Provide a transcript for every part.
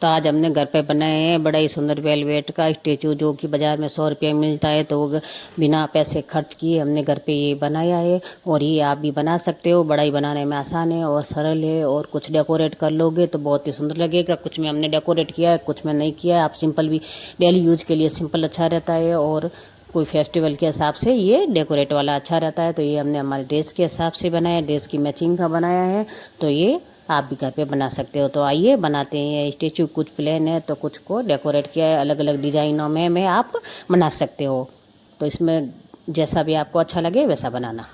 तो आज हमने घर पे बनाए हैं बड़ा ही सुंदर वेलवेट का स्टेचू, जो कि बाज़ार में 100 रुपये मिलता है। तो बिना पैसे खर्च किए हमने घर पे ये बनाया है, और ये आप भी बना सकते हो। बड़ा ही बनाने में आसान है और सरल है, और कुछ डेकोरेट कर लोगे तो बहुत ही सुंदर लगेगा। कुछ में हमने डेकोरेट किया है, कुछ में नहीं किया है। आप सिंपल भी डेली यूज के लिए सिंपल अच्छा रहता है, और कोई फेस्टिवल के हिसाब से ये डेकोरेट वाला अच्छा रहता है। तो ये हमने हमारे ड्रेस के हिसाब से बनाया है, ड्रेस की मैचिंग का बनाया है। तो ये आप भी घर पे बना सकते हो। तो आइए बनाते हैं। स्टेचू कुछ प्लेन है तो कुछ को डेकोरेट किया है, अलग अलग डिजाइनों में आप बना सकते हो। तो इसमें जैसा भी आपको अच्छा लगे वैसा बनाना।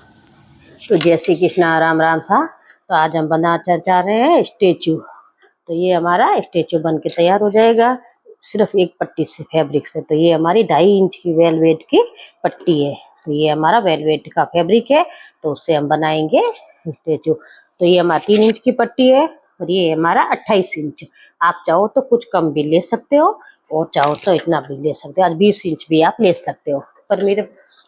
तो जय श्री कृष्णा, राम राम सा। तो आज हम बनाना चाह रहे हैं स्टेचू। तो ये हमारा स्टेचू बन के तैयार हो जाएगा सिर्फ एक पट्टी से, फैब्रिक से। तो ये हमारी 2.5 इंच की वेलवेट की पट्टी है। तो ये हमारा वेलवेट का फैब्रिक है, तो उससे हम बनाएंगे स्टेचू। तो ये हमारा 3 इंच की पट्टी है, और ये हमारा 28 इंच। आप चाहो तो कुछ कम भी ले सकते हो, और चाहो तो इतना भी ले सकते हो। आज 20 इंच भी आप ले सकते हो, पर मेरे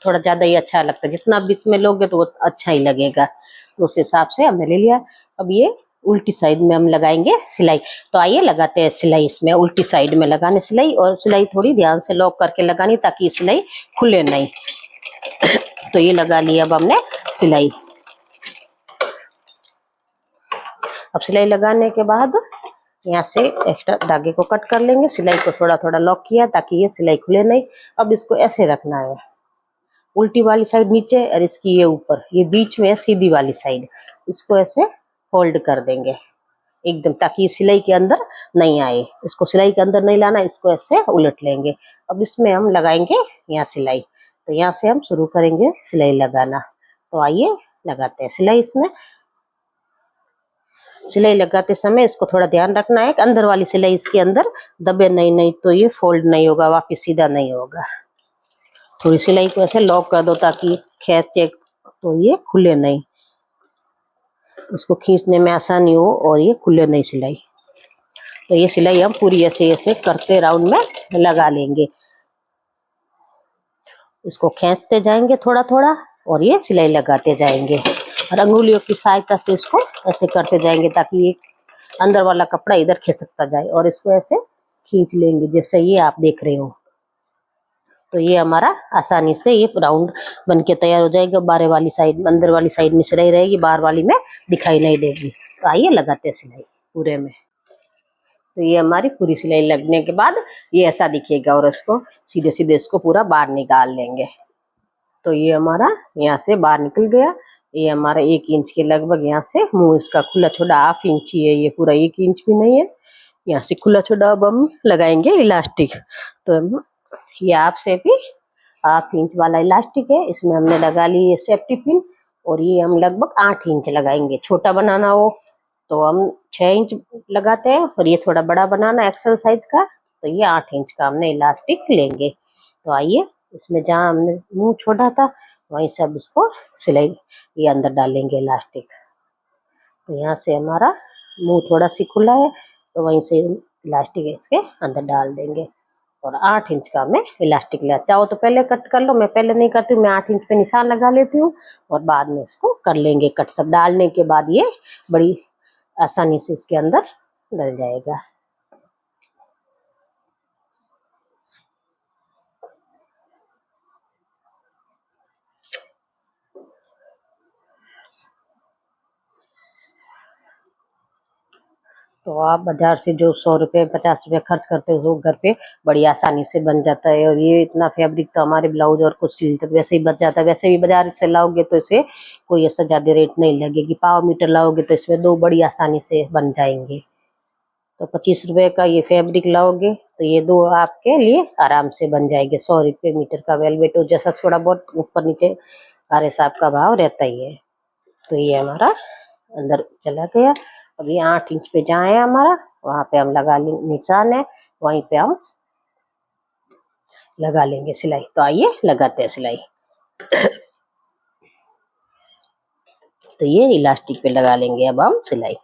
थोड़ा ज़्यादा ही अच्छा लगता है। जितना 20 में लोगे तो वो अच्छा ही लगेगा, तो उस हिसाब से हमने ले लिया। अब ये उल्टी साइड में हम लगाएंगे सिलाई। तो आइए लगाते हैं सिलाई। इसमें उल्टी साइड में लगाने सिलाई, और सिलाई थोड़ी ध्यान से लॉक करके लगानी ताकि सिलाई खुले नहीं। तो ये लगा लिया अब हमने सिलाई। अब सिलाई लगाने के बाद यहाँ से एक्स्ट्रा धागे को कट कर लेंगे। सिलाई को थोड़ा थोड़ा लॉक किया ताकि ये सिलाई खुले नहीं। अब इसको ऐसे रखना है, उल्टी वाली साइड नीचे और इसकी ये ऊपर, ये बीच में है सीधी वाली साइड। इसको ऐसे फोल्ड कर देंगे एकदम, ताकि सिलाई के अंदर नहीं आए। इसको सिलाई के अंदर नहीं लाना, इसको ऐसे उलट लेंगे। अब इसमें हम लगाएंगे यहाँ सिलाई। तो यहाँ से हम शुरू करेंगे सिलाई लगाना। तो आइए लगाते हैं सिलाई। इसमें सिलाई लगाते समय इसको थोड़ा ध्यान रखना है कि अंदर वाली सिलाई इसके अंदर दबे नहीं तो ये फोल्ड नहीं होगा, वापिस सीधा नहीं होगा। थोड़ी सिलाई को ऐसे लॉक कर दो ताकि खींचे तो ये खुले नहीं, उसको खींचने में आसानी हो और ये खुले नहीं सिलाई। तो ये सिलाई हम पूरी ऐसे ऐसे करते राउंड में लगा लेंगे। इसको खींचते जाएंगे थोड़ा थोड़ा, और ये सिलाई लगाते जाएंगे, और अंगुलियों की सहायता से इसको ऐसे करते जाएंगे ताकि ये अंदर वाला कपड़ा इधर खिसकता जाए, और इसको ऐसे खींच लेंगे जैसे ये आप देख रहे हो। तो ये हमारा आसानी से ये राउंड बन के तैयार हो जाएगा। बाहर वाली साइड, अंदर वाली साइड में सिलाई रहेगी, बाहर वाली में दिखाई नहीं देगी। तो आइए लगाते हैं सिलाई पूरे में। तो ये हमारी पूरी सिलाई लगने के बाद ये ऐसा दिखेगा, और इसको सीधे सीधे इसको पूरा बाहर निकाल लेंगे। तो ये हमारा यहाँ से बाहर निकल गया। ये हमारा 1 इंच के लगभग यहाँ से मुंह इसका खुला छोड़ा, 1/2 इंच ही है, ये पूरा 1 इंच भी नहीं है। यहाँ से खुला छोड़ा अब हम लगाएंगे इलास्टिक। तो हम ये आपसे भी 1/2 इंच वाला इलास्टिक है, इसमें हमने लगा ली ये सेफ्टी पिन, और ये हम लगभग 8 इंच लगाएंगे। छोटा बनाना हो तो हम 6 इंच लगाते हैं, और ये थोड़ा बड़ा बनाना एक्सल साइज का तो ये 8 इंच का हमने इलास्टिक लेंगे। तो आइए इसमें जहाँ हमने मुंह छोड़ा था वहीं से अब इसको सिलाई ये अंदर डालेंगे इलास्टिक। तो यहाँ से हमारा मुंह थोड़ा सी खुला है, तो वहीं से इलास्टिक इसके अंदर डाल देंगे, और 8 इंच का मैं इलास्टिक लिया। चाहो तो पहले कट कर लो, मैं पहले नहीं करती हूँ, मैं 8 इंच पे निशान लगा लेती हूँ, और बाद में इसको कर लेंगे कट। सब डालने के बाद ये बड़ी आसानी से इसके अंदर डल जाएगा। तो आप बाजार से जो 100 रुपये 50 रुपये खर्च करते हो घर पे बड़ी आसानी से बन जाता है। और ये इतना फैब्रिक तो हमारे ब्लाउज और कुछ सिलते वैसे ही बच जाता है। वैसे भी बाजार से लाओगे तो इसे कोई ऐसा ज़्यादा रेट नहीं लगेगी। 1/4 मीटर लाओगे तो इसमें 2 बड़ी आसानी से बन जाएंगे। तो 25 रुपये का ये फैब्रिक लाओगे तो ये 2 आपके लिए आराम से बन जाएंगे। 100 रुपये मीटर का वेलवेट हो, जैसा थोड़ा बहुत ऊपर नीचे हर हिसाब का भाव रहता ही है। तो ये हमारा अंदर चला गया। अब ये 8 इंच पे जहाँ है हमारा, वहां पे हम लगा लेंगे, निशान है वहीं पे हम लगा लेंगे सिलाई। तो आइए लगाते हैं सिलाई। तो ये इलास्टिक पे लगा लेंगे अब हम सिलाई।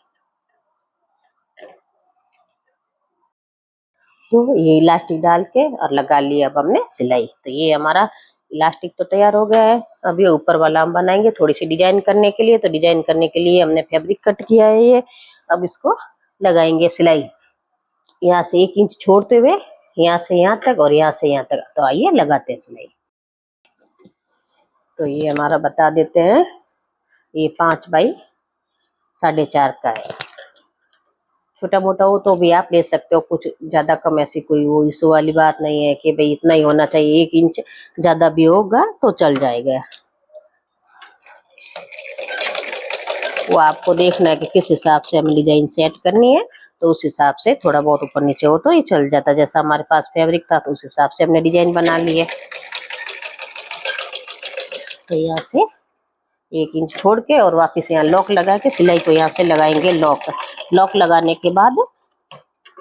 तो ये इलास्टिक डाल के और लगा लिया अब हमने सिलाई। तो ये हमारा इलास्टिक तो तैयार हो गया है। अब ये ऊपर वाला हम बनाएंगे थोड़ी सी डिजाइन करने के लिए। तो डिजाइन करने के लिए हमने फैब्रिक कट किया है ये, अब इसको लगाएंगे सिलाई। यहाँ से 1 इंच छोड़ते हुए यहाँ से यहाँ तक और यहाँ से यहाँ तक। तो आइए लगाते हैं सिलाई। तो ये हमारा बता देते हैं, ये 5 बाई 4.5 का है। छोटा मोटा हो तो भी आप ले सकते हो, कुछ ज्यादा कम ऐसी कोई वो इशू वाली बात नहीं है कि भाई इतना ही होना चाहिए, 1 इंच ज्यादा भी होगा तो चल जाएगा। वो आपको देखना है कि किस हिसाब से हमें डिजाइन सेट करनी है, तो उस हिसाब से थोड़ा बहुत ऊपर नीचे हो तो ये चल जाता। जैसा हमारे पास फैब्रिक था तो उस हिसाब से हमने डिजाइन बना ली है। तो यहाँ से 1 इंच छोड़ के और वापस यहाँ लॉक लगा के सिलाई को यहाँ से लगाएंगे लॉक। लॉक लगाने के बाद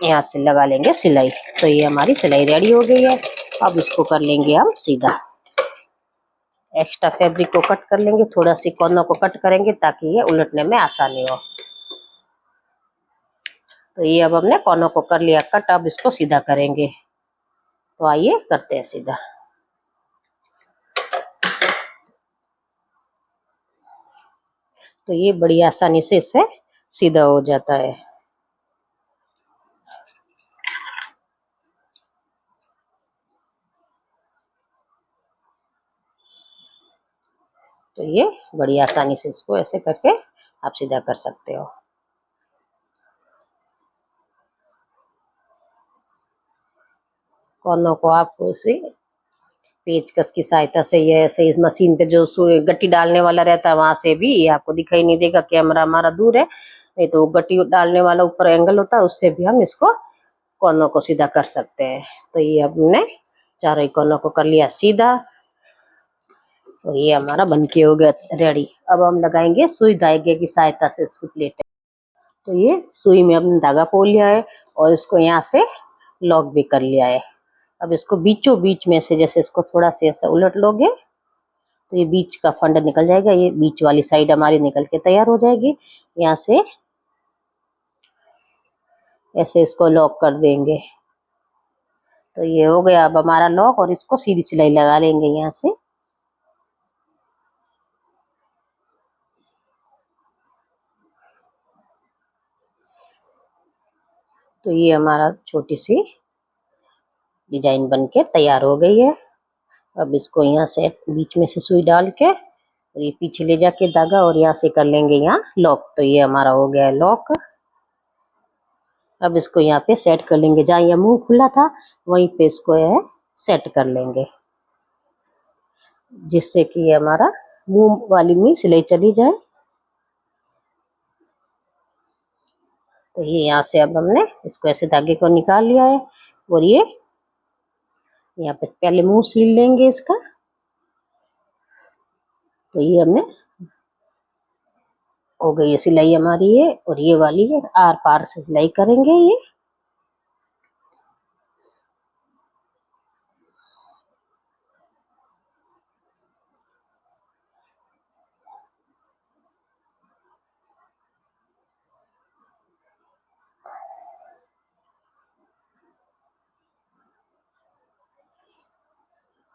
यहाँ से लगा लेंगे सिलाई। तो ये हमारी सिलाई रेडी हो गई है। अब इसको कर लेंगे हम सीधा। एक्स्ट्रा फैब्रिक को कट कर लेंगे, थोड़ा सी कोनों को कट करेंगे ताकि ये उलटने में आसानी हो। तो ये अब हमने कोनों को कर लिया कट, अब इसको सीधा करेंगे। तो आइए करते हैं सीधा। तो ये बड़ी आसानी से इससे सीधा हो जाता है। तो ये बड़ी आसानी से इसको ऐसे करके आप सीधा कर सकते हो। कोनों को आप उसी पेचकस की सहायता से ये ऐसे इस मशीन पे जो गट्टी डालने वाला रहता है वहां से भी, ये आपको दिखाई नहीं देगा, कैमरा हमारा दूर है, नहीं तो गट्टी डालने वाला ऊपर एंगल होता है, उससे भी हम इसको कोनों को सीधा कर सकते हैं। तो ये हमने चारों ही कोनों को कर लिया सीधा। तो ये हमारा बनके हो गया रेडी। अब हम लगाएंगे सुई धागे की सहायता से इसकी प्लेट। तो ये सुई में हमने धागा पोल लिया है और इसको यहाँ से लॉक भी कर लिया है। अब इसको बीचों बीच में से जैसे इसको थोड़ा सा ऐसा उलट लोगे तो ये बीच का फंड निकल जाएगा, ये बीच वाली साइड हमारी निकल के तैयार हो जाएगी। यहाँ से ऐसे इसको लॉक कर देंगे। तो ये हो गया अब हमारा लॉक, और इसको सीधी सिलाई लगा लेंगे यहाँ से। तो ये हमारा छोटी सी डिजाइन बनके तैयार हो गई है। अब इसको यहाँ से बीच में से सुई डाल के और ये पीछे ले जाके धागा और यहाँ से कर लेंगे यहाँ लॉक। तो ये हमारा हो गया है लॉक। अब इसको यहाँ पे सेट कर लेंगे, जहाँ ये मुंह खुला था वहीं पे इसको यह सेट कर लेंगे, जिससे कि ये हमारा मुंह वाली में सिलाई चली जाए। तो ये यहाँ से अब हमने इसको ऐसे धागे को निकाल लिया है और ये यहाँ पे पहले मुंह सील लेंगे इसका। तो ये हमने हो गई है सिलाई हमारी है, और ये वाली है आर पार से सिलाई करेंगे ये।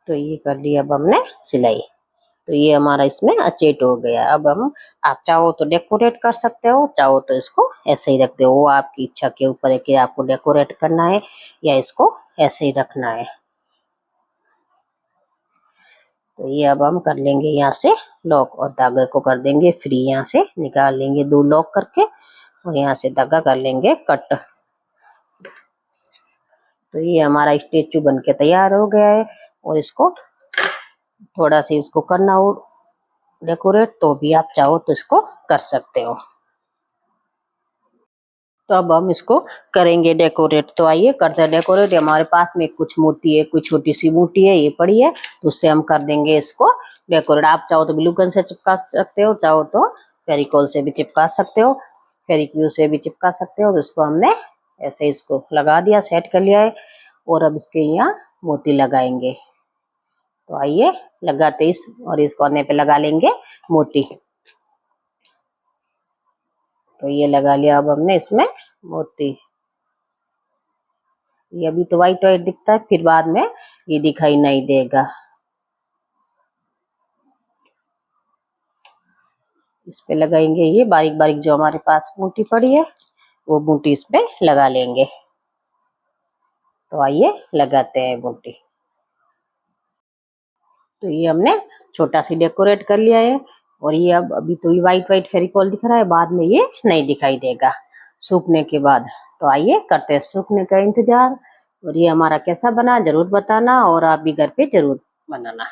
तो ये कर लिया अब हमने सिलाई। तो ये हमारा इसमें अचेट हो गया। अब हम, आप चाहो तो डेकोरेट कर सकते हो, चाहो तो इसको ऐसे ही रख दो, वो आपकी इच्छा के ऊपर है कि आपको डेकोरेट करना है या इसको ऐसे ही रखना है। तो ये अब हम कर लेंगे यहाँ से लॉक और धागे को कर देंगे फ्री, यहाँ से निकाल लेंगे 2 लॉक करके और यहाँ से धागा कर लेंगे कट। तो ये हमारा स्टेचू बनके तैयार हो गया है, और इसको थोड़ा सा इसको करना हो डेकोरेट तो भी आप चाहो तो इसको कर सकते हो। तो अब हम इसको करेंगे डेकोरेट। तो आइए करते हैं डेकोरेट। हमारे पास में कुछ मोती है, कुछ छोटी सी बूटी है, ये पड़ी है, तो उससे हम कर देंगे इसको डेकोरेट। आप चाहो तो ग्लू गन से चिपका सकते हो, चाहो तो फेविकोल से भी चिपका सकते हो, फेविक्यू से भी चिपका सकते हो। तो इसको हमने ऐसे इसको लगा दिया, सेट कर लिया है, और अब इसके यहाँ मोती लगाएंगे। तो आइए लगाते इस और इस कोने पे लगा लेंगे मोती। तो ये लगा लिया अब हमने इसमें मोती। ये अभी तो व्हाइट व्हाइट दिखता है, फिर बाद में ये दिखाई नहीं देगा। इस पे लगाएंगे ये बारीक बारीक जो हमारे पास बूटी पड़ी है, वो बूटी इस पे लगा लेंगे। तो आइए लगाते हैं बूटी। तो ये हमने छोटा सी डेकोरेट कर लिया है। और ये अब अभी तो ये व्हाइट व्हाइट फेविकॉल दिख रहा है, बाद में ये नहीं दिखाई देगा सूखने के बाद। तो आइए करते हैं सूखने का इंतजार। और ये हमारा कैसा बना जरूर बताना, और आप भी घर पे जरूर बनाना।